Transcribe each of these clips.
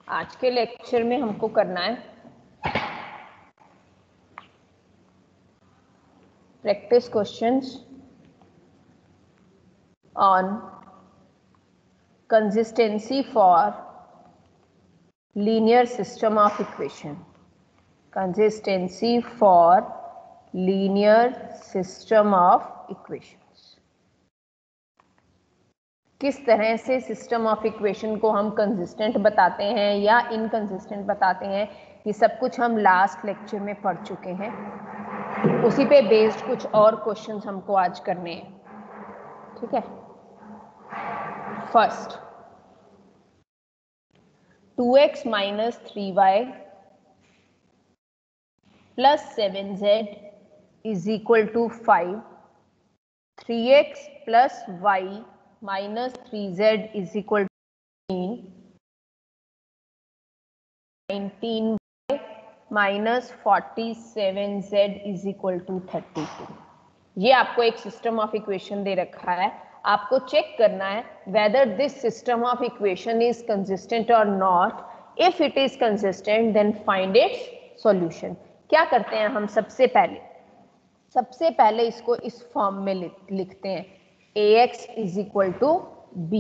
आज के लेक्चर में हमको करना है practice questions on consistency for linear system of equation. Consistency for linear system of equations. किस तरह से सिस्टम ऑफ इक्वेशन को हम कंसिस्टेंट बताते हैं या इनकंसिस्टेंट बताते हैं, ये सब कुछ हम लास्ट लेक्चर में पढ़ चुके हैं। उसी पे बेस्ड कुछ और क्वेश्चंस हमको आज करने हैं। ठीक है। First, 2x minus 3y plus 7z is equal to 5, 3x plus y minus 3z is equal to 19y minus 47z is equal to 32। ये आपको एक सिस्टम ऑफ इक्वेशन दे रखा है। आपको चेक करना है whether this system of equation is consistent और not. If it is consistent then find its solution. क्या करते हैं हम? सबसे पहले इसको इस फॉर्म में लिखते हैं, ax is equal to b।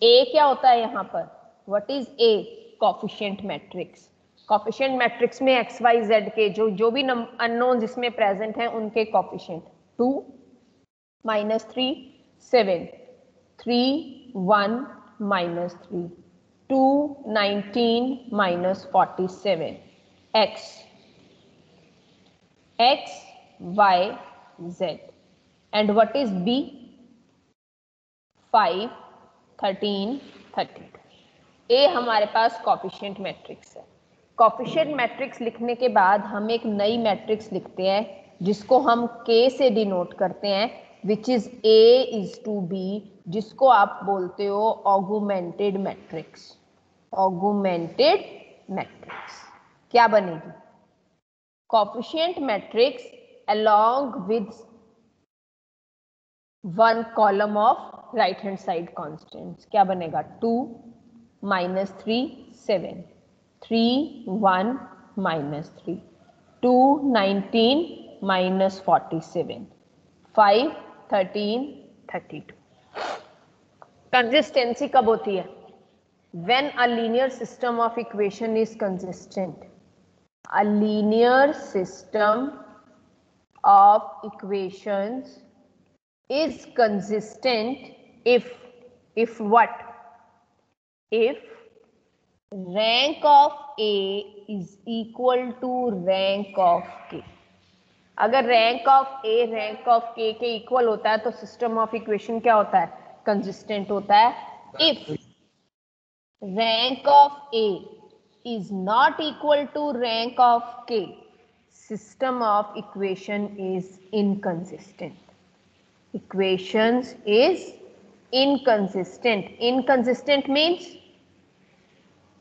a क्या होता है यहाँ पर? What is a? Coefficient matrix. Coefficient matrix में एक्स वाई जेड के जो भी अननोन जिसमें प्रेजेंट हैं उनके coefficient 2 minus 3 7, 3 1 minus 3 2 19 minus 47 x y z and what is b? 5 13 32। ए हमारे पास कोफिशिएंट मैट्रिक्स है। कोफिशिएंट मैट्रिक्स लिखने के बाद हम एक नई मैट्रिक्स लिखते हैं जिसको हम k से डिनोट करते हैं, which is a is to b, जिसको आप बोलते हो ऑगुमेंटेड मैट्रिक्स। ऑगुमेंटेड मैट्रिक्स क्या बनेगी? Coefficient matrix along with one column of right hand side constants. क्या बनेगा? 2 माइनस 3 7, 3 1 माइनस 3 2 19 माइनस 47 5 13 32। कंसिस्टेंसी कब होती है? When a linear system of equation is consistent. A linear system of equations is consistent if what? If rank of A is equal to rank of K। अगर rank of A rank of K के equal होता है तो system of equation क्या होता है? Consistent होता है। If rank of A is not equal to rank of K, system of equation is inconsistent। Equations is inconsistent। Inconsistent means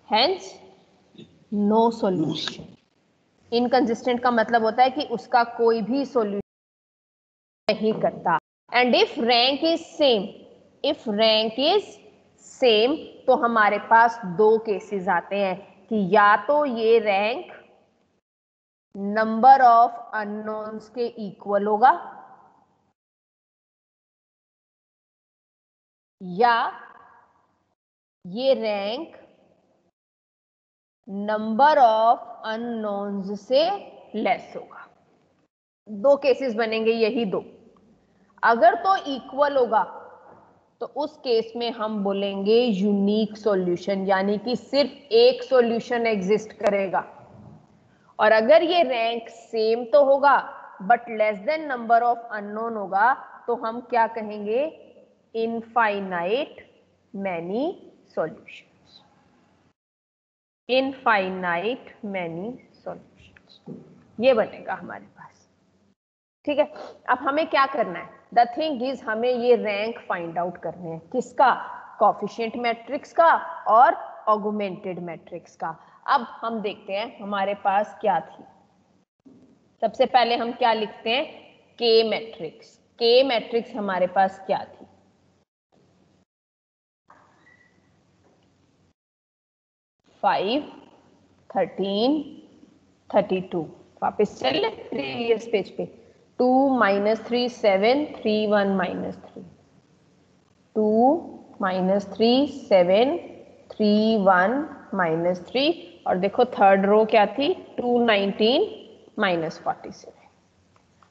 hence no solution। Inconsistent का मतलब होता है कि उसका कोई भी solution नहीं करता। And if rank is same तो हमारे पास दो केसेस आते हैं कि या तो ये रैंक नंबर ऑफ अननोन्स के इक्वल होगा या ये रैंक नंबर ऑफ अननोन्स से लेस होगा। दो केसेस बनेंगे, यही दो। अगर तो इक्वल होगा तो उस केस में हम बोलेंगे यूनिक सॉल्यूशन, यानी कि सिर्फ एक सॉल्यूशन एग्जिस्ट करेगा। और अगर ये रैंक सेम तो होगा but less then number of unknown होगा तो हम क्या कहेंगे? Infinite many solutions. Infinite many solutions ये बनेगा हमारे पास। ठीक है। अब हमें क्या करना है? द थिंग इज हमें ये रैंक फाइंड आउट करने हैं। किसका? कोफिशिएंट मैट्रिक्स का और ऑगुमेंटेड मैट्रिक्स का। अब हम देखते हैं हमारे पास क्या थी। सबसे पहले हम क्या लिखते हैं? के मैट्रिक्स। के मैट्रिक्स हमारे पास क्या थी? 5 5, 13, 32। वापस चल ले प्रीवियस पेज पे। 2 - 3 7, 3 1 -3। 2 - 3 7, 3 1 -3। और देखो थर्ड रो क्या थी, 219 -47।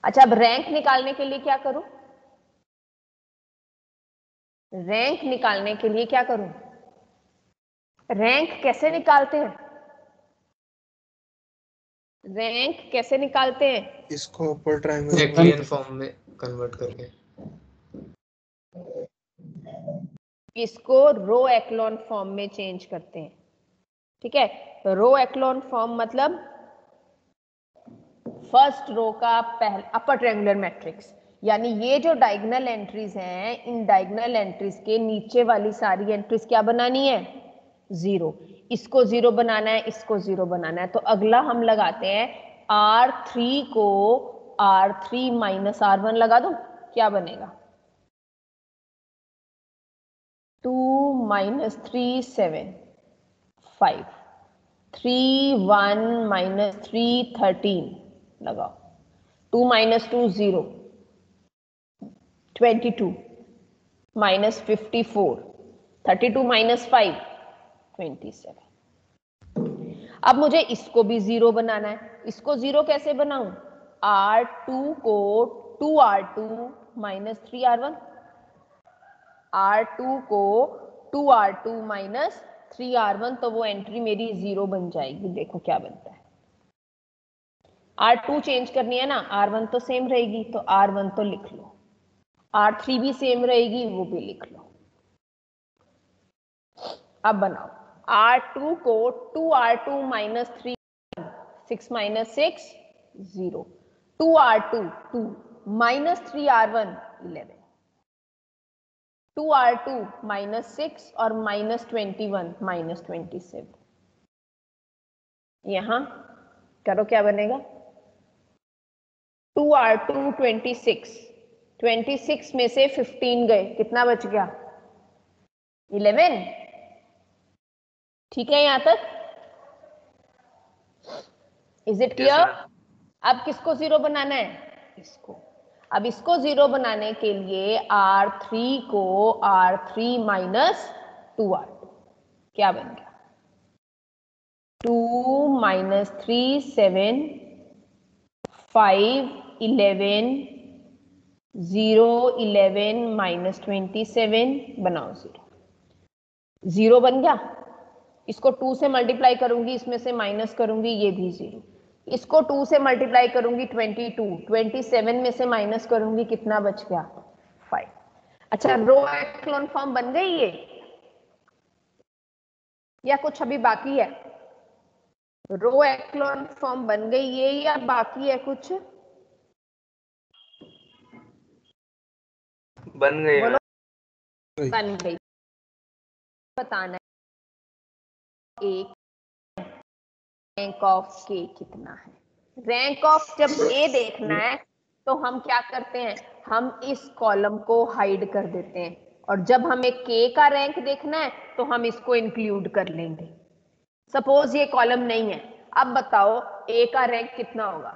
अच्छा, अब रैंक निकालने के लिए क्या करूं? रैंक निकालने के लिए क्या करूं? रैंक कैसे निकालते हैं? रैंक कैसे निकालते हैं? इसको अपर ट्रायंगल एक्लियन फॉर्म में कन्वर्ट करके, इसको रो एक्लॉन फॉर्म में चेंज करते हैं। ठीक है, रो एक्लॉन फॉर्म मतलब फर्स्ट रो का पहला अपर ट्रायंगुलर मैट्रिक्स, यानी ये जो डायगोनल एंट्रीज हैं, इन डायगोनल एंट्रीज के नीचे वाली सारी एंट्रीज क्या बनानी है? 0। इसको 0 बनाना है, इसको 0 बनाना है। तो अगला हम लगाते हैं R3 को R3 - R1 लगा दो, क्या बनेगा? 2 - 3 7, 5, 3 1 - 3 13 लगाओ। 2 - 2 0, 22 -54, 32 - 5 27। अब मुझे इसको भी 0 बनाना है। इसको 0 कैसे बनाऊं? R2 को 2R2 - 3R1, R2 को 2R2 - 3R1, तो वो एंट्री मेरी 0 बन जाएगी। देखो क्या बनता है। R2 चेंज करनी है ना, R1 तो सेम रहेगी, तो R1 तो लिख लो, R3 भी सेम रहेगी, वो भी लिख लो। अब बनाओ, R2 को 2R2 - 3, 6 - 6 0, 2R2 2 - 3R1 11, 2R2 -6 और -21 -27। यहां करो क्या बनेगा? 2R2 26, 26 में से 15 गए, कितना बच गया? 11। ठीक है यहां तक? Is it clear? अब किसको 0 बनाना है? इसको। अब इसको 0 बनाने के लिए R3 को R3 - 2R2, क्या बन गया? 2 - 3 7, 5 11, 0 11 -27 बनाओ 0। 0 बन गया। इसको 2 से मल्टीप्लाई करूंगी, इसमें से माइनस करूंगी, ये भी 0। इसको 2 से मल्टीप्लाई करूंगी 22, 27 में से माइनस करूंगी, कितना बच गया? 5। अच्छा, रो एक्लॉन फॉर्म बन गई ये, या कुछ अभी बाकी है? रो एक्लॉन फॉर्म बन गई ये या बाकी है कुछ? बन गई बोलो। बन गई। बताना एक रैंक ऑफ के कितना है। रैंक ऑफ जब ए देखना है तो हम क्या करते हैं, हम इस कॉलम को हाइड कर देते हैं, और जब हमें के का रैंक देखना है तो हम इसको इंक्लूड कर लेंगे। सपोज ये कॉलम नहीं है, अब बताओ ए का रैंक कितना होगा?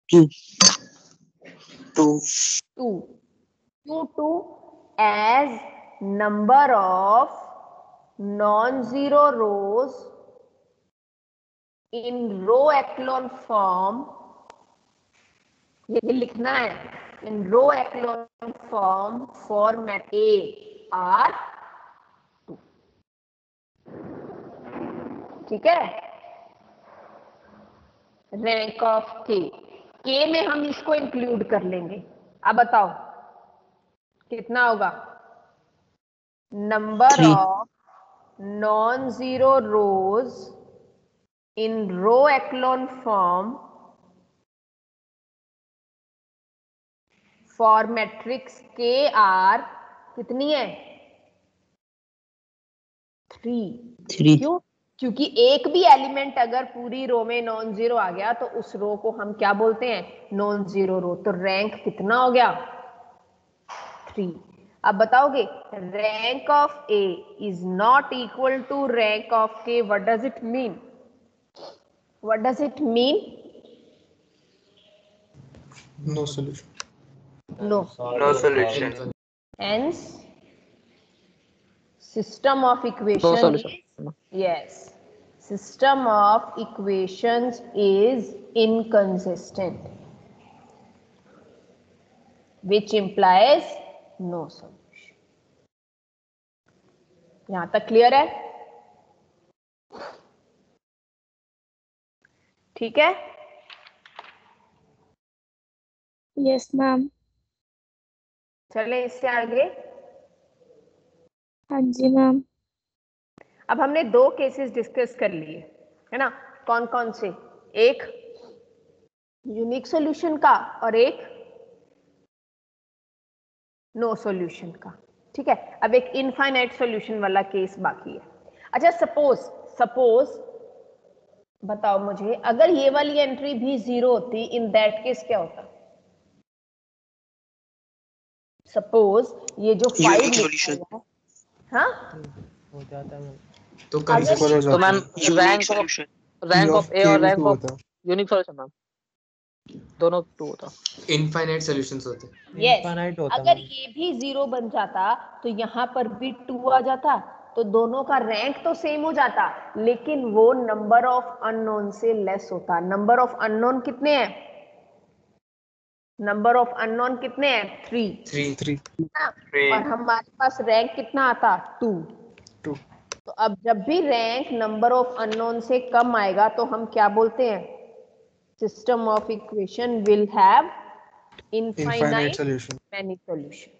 2 2 as number of non-zero rows in row echelon form, ये लिखना है, in row echelon form format A are 2। ठीक है, रैंक ऑफ के में हम इसको इंक्लूड कर लेंगे। अब बताओ कितना होगा? Number of non zero rows in row echelon form for matrix के आर कितनी है? 3। क्यों? क्योंकि एक भी एलिमेंट अगर पूरी रो में नॉन जीरो आ गया तो उस रो को हम क्या बोलते हैं? Non zero row. तो रैंक कितना हो गया? 3। अब बताओगे rank of A is not equal to rank of K, what does it mean? What does it mean? No solution. No. No solution. Hence system of No equation solution. is, yes, system of equations is inconsistent, which implies no solution. यहां तक clear है? ठीक है? Yes ma'am. चले इससे आगे। हाँ जी ma'am. अब हमने दो केसेस डिस्कस कर लिए है ना, कौन कौन से? एक यूनिक सॉल्यूशन का और एक नो सॉल्यूशन का। ठीक है, अब एक इनफाइनाइट सॉल्यूशन वाला केस बाकी है। अच्छा सपोज बताओ मुझे, अगर ये वाली एंट्री भी 0 होती, इन दैट केस क्या होता? सपोज ये जो 5 लिखा हुआ है, हाँ हो जाता है तो तो मैम रैंक ऑफ ए और rank of unique solution ma'am दोनों 2 होता। इनफाइनाइट सॉल्यूशंस होते हैं। यस, इनफाइनाइट होता अगर है। ये भी 0 बन जाता तो यहाँ पर भी 2 आ जाता, तो दोनों का रैंक तो सेम हो जाता, लेकिन वो नंबर ऑफ अननोन से लेस होता। नंबर ऑफ अननोन कितने हैं? नंबर ऑफ अननोन कितने हैं? 3 और हमारे पास रैंक कितना आता? 2। तो अब जब भी रैंक नंबर ऑफ अननोन से कम आएगा तो हम क्या बोलते हैं? System of equation will have infinite solution. Many solution.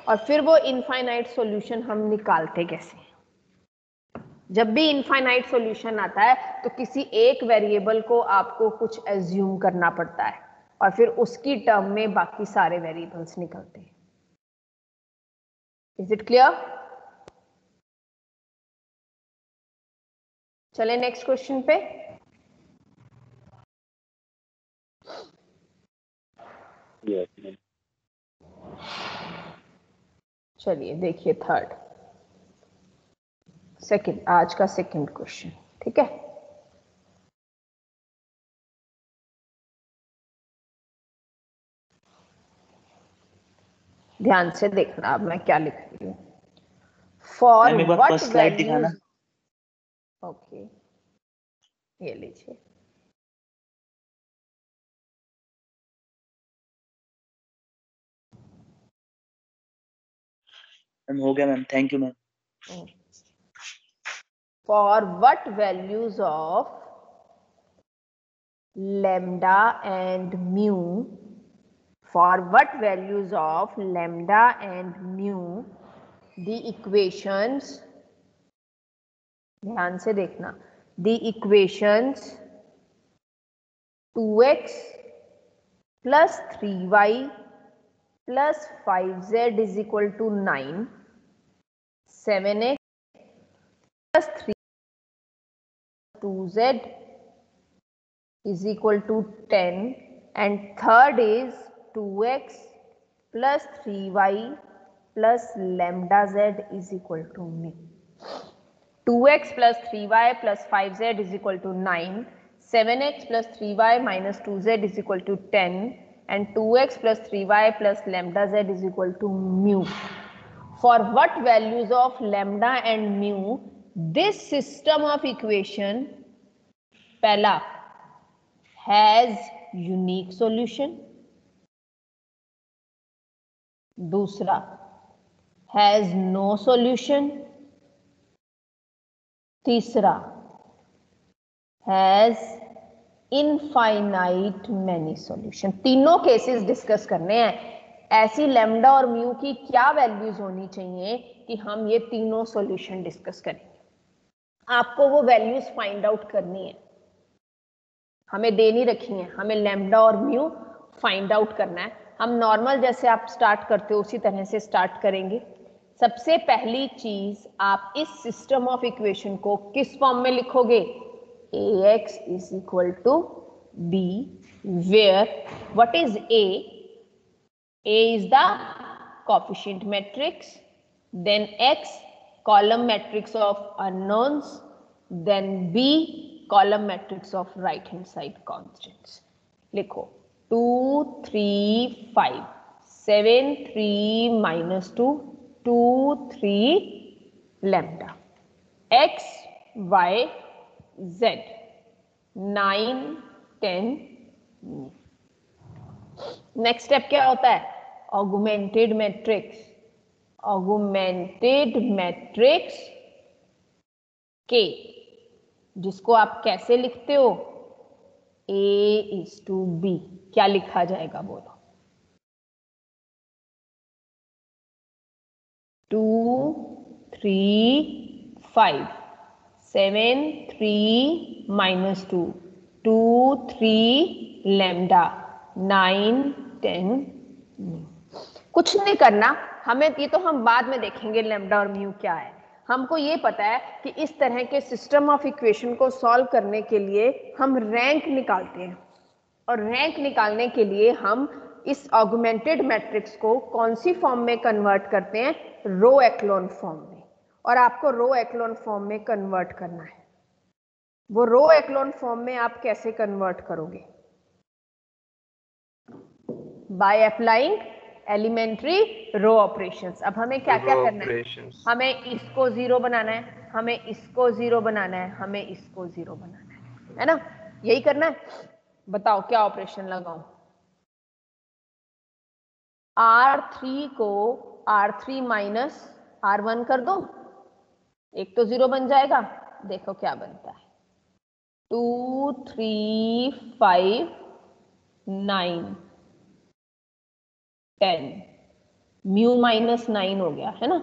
और फिर वो इनफाइनाइट सॉल्यूशन हम निकालते कैसे? जब भी इनफाइनाइट सॉल्यूशन आता है तो किसी एक वेरिएबल को आपको कुछ एज्यूम करना पड़ता है और फिर उसकी टर्म में बाकी सारे वेरिएबल्स निकलते हैं। Is it clear? चले नेक्स्ट क्वेश्चन पे। चलिए देखिए आज का सेकंड क्वेश्चन। ठीक है, ध्यान से देखना अब मैं क्या लिख रही हूँ। फॉर व्हाट वैल्यूज, ओके ये लीजिए। हो गया ma'am, thank you ma'am. For what values of lambda and mu, for what values of lambda and mu, the equations, ध्यान से देखना, the equations 2x plus 3y plus 5z is equal to 9, 7x plus 3 2z is equal to 10, and third is 2x plus 3y plus lambda z is equal to mu. 2x plus 3y plus 5z is equal to 9, 7x plus 3y minus 2z is equal to 10, and 2x plus 3y plus lambda z is equal to mu. For what values of lambda and mu, this system of equation, पहला has unique solution, दूसरा has no solution, तीसरा has infinite many solution। तीनों cases discuss करने हैं। ऐसी lambda और mu की क्या वैल्यूज होनी चाहिए कि हम ये तीनों सॉल्यूशन डिस्कस करेंगे। आपको वो वैल्यूज फाइंड आउट करनी है, हमें देनी रखी है, हमें लैम्डा और म्यू फाइंड आउट करना है। हम नॉर्मल जैसे आप स्टार्ट करते हो उसी तरह से स्टार्ट करेंगे। सबसे पहली चीज, आप इस सिस्टम ऑफ इक्वेशन को किस फॉर्म में लिखोगे? ax is equal to b, where what is a? A is the coefficient matrix, then X column matrix of unknowns, then B column matrix of right hand side constants. लिखो 2 3 5 7 3 minus 2 2 3 lambda x y z 9 10. Next step क्या होता है? Augmented matrix. Augmented matrix के, जिसको आप कैसे लिखते हो? A:B. क्या लिखा जाएगा बोलो? 2 3 5 7 3 minus 2 2 3 lambda 9 10. कुछ नहीं करना हमें, ये तो हम बाद में देखेंगे लैम्डा और म्यू क्या है. हमको ये पता है कि इस तरह के सिस्टम ऑफ इक्वेशन को सॉल्व करने के लिए हम रैंक निकालते हैं, और रैंक निकालने के लिए हम इस ऑगमेंटेड मैट्रिक्स को कौन सी फॉर्म में कन्वर्ट करते हैं? रो एक्लोन फॉर्म में. और आपको रो एक्लोन फॉर्म में कन्वर्ट करना है. वो रो एक्लोन फॉर्म में आप कैसे कन्वर्ट करोगे? By applying elementary row operations. अब हमें क्या क्या करना है? हमें इसको 0 बनाना है, हमें इसको 0 बनाना है, हमें इसको 0 बनाना है ना? यही करना है. बताओ क्या ऑपरेशन लगाऊं? R3 को R3 माइनस R1 कर दो, एक तो 0 बन जाएगा. देखो क्या बनता है. 2 3 5 9 10. म्यू माइनस 9 हो गया है ना.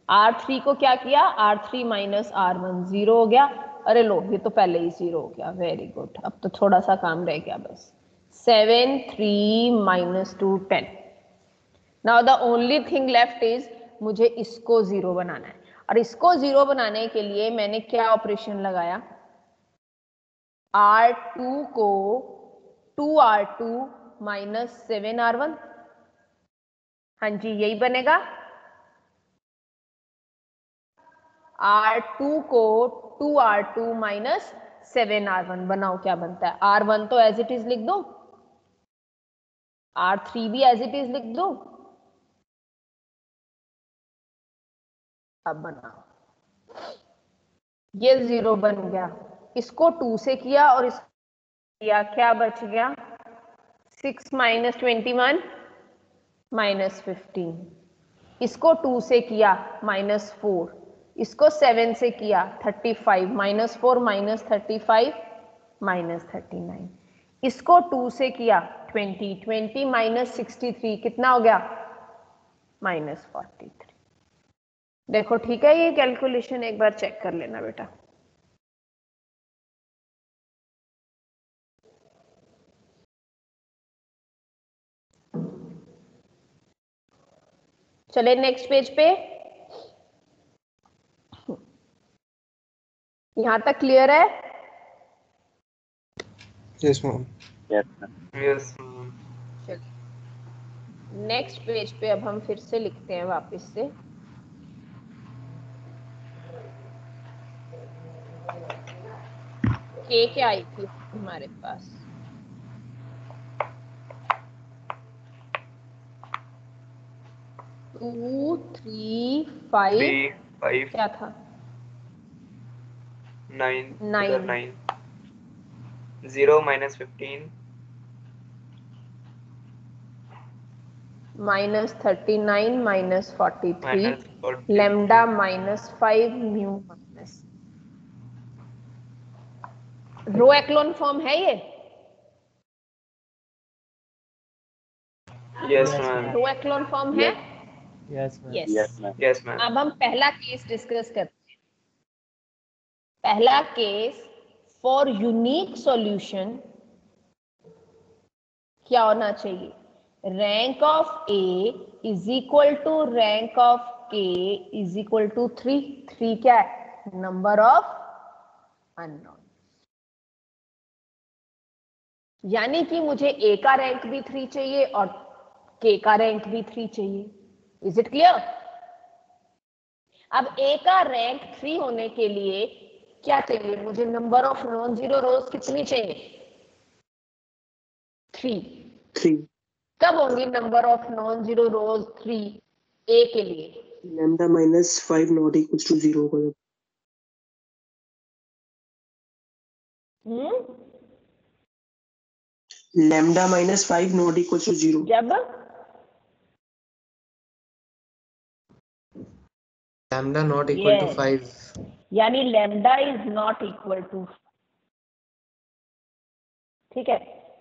R3 को क्या किया? R3 माइनस R1 0 हो गया. अरे लो, ये तो पहले ही 0 हो गया. Very good. अब तो थोड़ा सा काम रह गया बस. 7 3 minus 2 10. Now the only thing left is, मुझे इसको 0 बनाना है. और इसको 0 बनाने के लिए मैंने क्या ऑपरेशन लगाया? R2 को 2R2 माइनस 7R1. हाँ जी, यही बनेगा. R2 को 2R2 माइनस 7R1. बनाओ क्या बनता है? R1 तो एज इट इज लिख दो, R3 भी एज इट इज लिख दो. अब बनाओ, ये 0 बन गया. इसको 2 से किया और इसको किया, क्या बच गया? 6 माइनस 21 माइनस 15. इसको 2 से किया -4. इसको 7 से किया 35 -4 माइनस 35 माइनस 39. इसको 2 से किया 20 माइनस 63 कितना हो गया? -43. देखो ठीक है, ये कैलकुलेशन एक बार चेक कर लेना बेटा. चले नेक्स्ट पेज पे. यहां तक क्लियर है? Yes ma'am. Yes ma'am. Next page पे अब हम फिर से लिखते हैं वापस से. के क्या आई थी हमारे पास? 2 3 5 क्या था? 9 0 minus 15 minus 39 minus 43 minus 43. Lambda minus 5 mu minus. Row echelon form है ये? Yes ma'am. Row echelon form है? Yes ma'am. Yes. Yes ma'am. अब हम पहला केस डिस्कस करते हैं. पहला केस, फॉर यूनिक सॉल्यूशन क्या होना चाहिए? Rank of A is equal to rank of K is equal to 3. 3 क्या है? Number of unknown. यानी कि मुझे ए का रैंक भी 3 चाहिए और के का रैंक भी 3 चाहिए. Is it clear? अब ए का रैंक 3 होने के लिए क्या चाहिए मुझे? नंबर ऑफ नॉन जीरो रोज कितनी चाहिए? 3। कब होंगी नंबर ऑफ नॉन जीरो रोज 3 ए के लिए? लैम्डा -5 नॉट इक्वल टू 0 होगा। लैम्डा -5 नॉट इक्वल टू 0 जब लैम्डा नॉट इक्वल टू 5 यानी lambda is not equal to, ठीक है।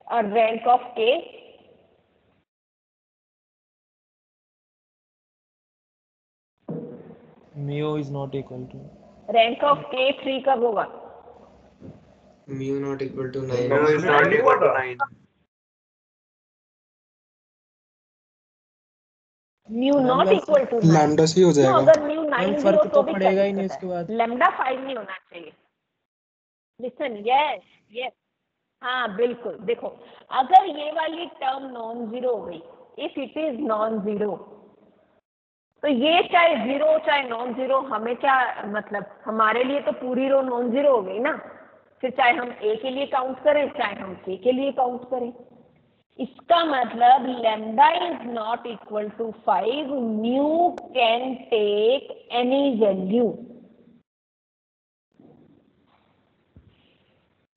और rank of K mu is not equal to, rank of K 3 कब होगा? Mu not equal to 9 mu is not equal to 9, mu not equal to lambda से ही हो जाएगा। अगर म्यू 9 मैम भी हो फर्क तो तो भी पड़ेगा क्या ही नहीं दिक्कत इसके है? बाद। लैम्डा 5 नहीं होना चाहिए। लिसन, यस यस, हाँ बिल्कुल। देखो अगर ये वाली टर्म नॉन जीरो हो गई, if it is non zero, तो ये चाहे जीरो चाहे नॉन जीरो, हमें क्या मतलब, हमारे लिए तो पूरी रो नॉन जीरो हो गई ना। फिर चाहे हम ए के लिए काउंट करें चाहे हम के लिए काउंट करें। इसका मतलब lambda is not equal to 5, mu can take any value.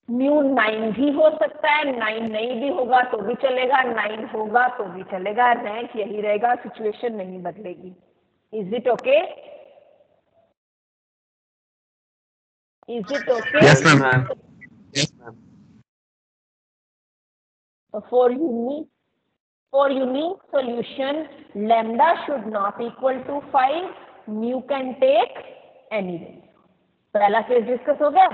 Mu 9 भी हो सकता है, 9 नहीं भी होगा तो भी चलेगा, 9 होगा तो भी चलेगा, रैंक यही रहेगा, सिचुएशन नहीं बदलेगी। Is it okay? Is it okay? Yes ma'am, yes ma'am, for unique solution lambda should not equal to 5, mu can take any value। पहला केस डिस्कस हो गया,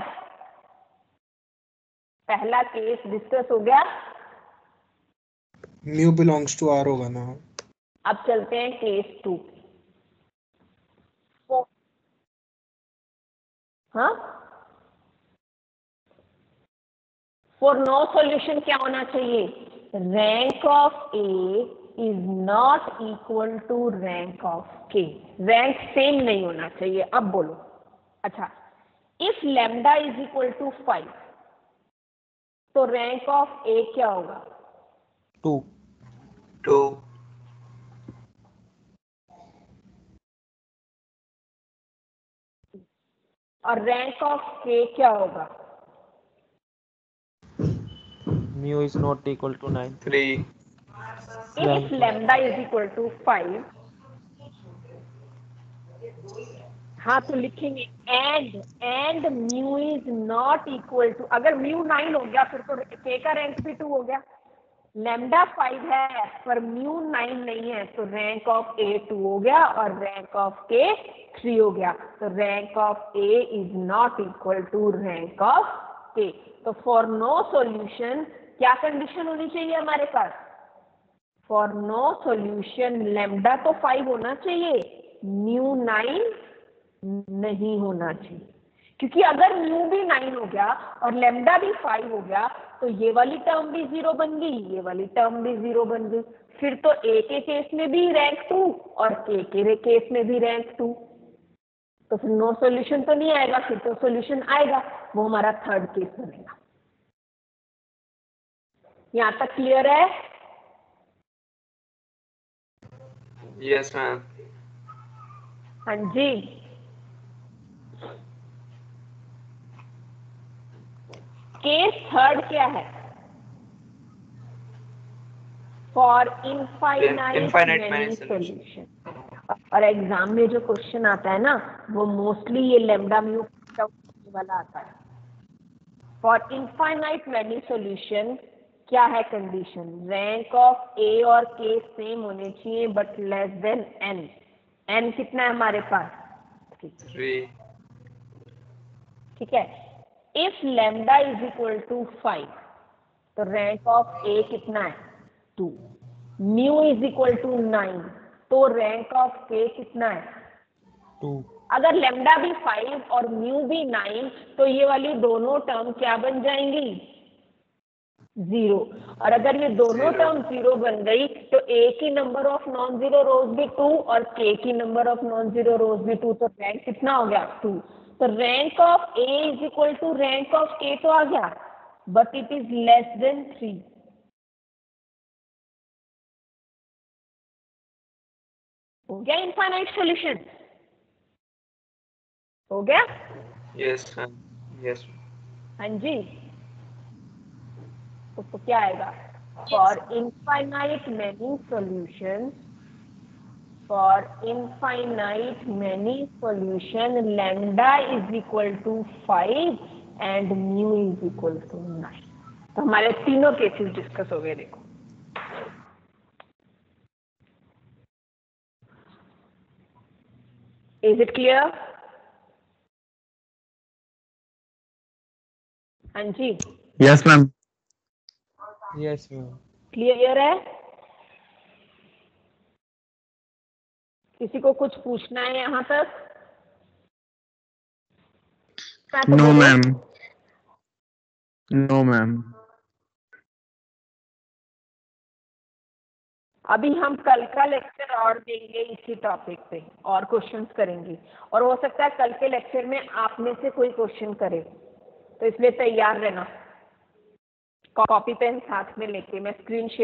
पहला केस डिस्कस हो गया। म्यू बिलोंग्स टू आर होगा ना। अब चलते हैं केस 2। हाँ, फॉर नो सॉल्यूशन क्या होना चाहिए? Rank of A is not equal to rank of K. Rank same नहीं होना चाहिए। अब बोलो, अच्छा if lambda is equal to 5 तो रैंक ऑफ ए क्या होगा? 2, 2, और रैंक ऑफ के क्या होगा? Mu is not equal to 9, 3, if lambda is equal to 5, हाँ तो लिखेंगे and mu is not equal to, अगर म्यू 9 हो गया फिर तो के का रैंक भी 2 हो गया। लैम्डा 5 है पर म्यू 9 नहीं है तो रैंक ऑफ ए 2 हो गया और रैंक ऑफ के 3 हो गया। तो rank of A is not equal to rank of K. तो फॉर नो सॉल्यूशन क्या कंडीशन होनी चाहिए हमारे पास? फॉर नो सॉल्यूशन लैम्डा तो 5 होना चाहिए, म्यू 9 नहीं होना चाहिए। क्योंकि अगर म्यू भी 9 हो गया और लैम्डा भी 5 हो गया तो ये वाली टर्म भी 0 बन गई, ये वाली टर्म भी 0 बन गई। फिर तो ए के केस में भी रैंक 2 और के केस में भी रैंक 2। तो फिर नो सॉल्यूशन तो नहीं आएगा, फिर तो सॉल्यूशन आएगा, वो हमारा थर्ड केस बनेगा। यहाँ तक क्लियर है? यस मैम, हाँ जी। केस थर्ड क्या है? For infinite many solution. और एग्जाम में जो क्वेश्चन आता है ना वो मोस्टली ये लैम्डा म्यू वाला आता है। फॉर इनफाइनाइट मैनी सॉल्यूशन क्या है कंडीशन? रैंक ऑफ ए और के सेम होने चाहिए but less than N. N कितना है हमारे पास? 3, ठीक है। If lambda is equal to 5 तो रैंक ऑफ ए कितना है? 2। म्यू इज इक्वल टू 9 तो रैंक ऑफ के कितना है? 2, अगर लैम्डा भी 5 और म्यू भी 9 तो ये वाली दोनों टर्म क्या बन जाएंगी? 0। और अगर ये दोनों टर्म 0 बन गई तो ए की number of non zero rows भी 2 और के की number of non zero rows भी 2, तो रैंक कितना हो गया 2। तो rank of A is equal to rank of K तो आ गया, but it is less than 3। हो गया इनफाइनाइट सॉल्यूशन? हो गया? Yes, ma'am. Yes. हाँ जी। तो क्या आएगा? For infinite many solutions, for infinite many solution, lambda is equal to 5 and mu is equal to 9। तो हमारे तीनों केसेस डिस्कस हो गए। देखो इज इट क्लियर? हाँ जी, Yes, ma'am. Yes, ma'am. Clear है? किसी को कुछ पूछना है यहाँ तक? No, ma'am. No, ma'am. अभी हम कल का लेक्चर और देंगे इसी टॉपिक पे, और क्वेश्चंस करेंगे, और हो सकता है कल के लेक्चर में आप में से कोई क्वेश्चन करे, तो इसलिए तैयार रहना। कॉपी पेन साथ में लेके मैं स्क्रीन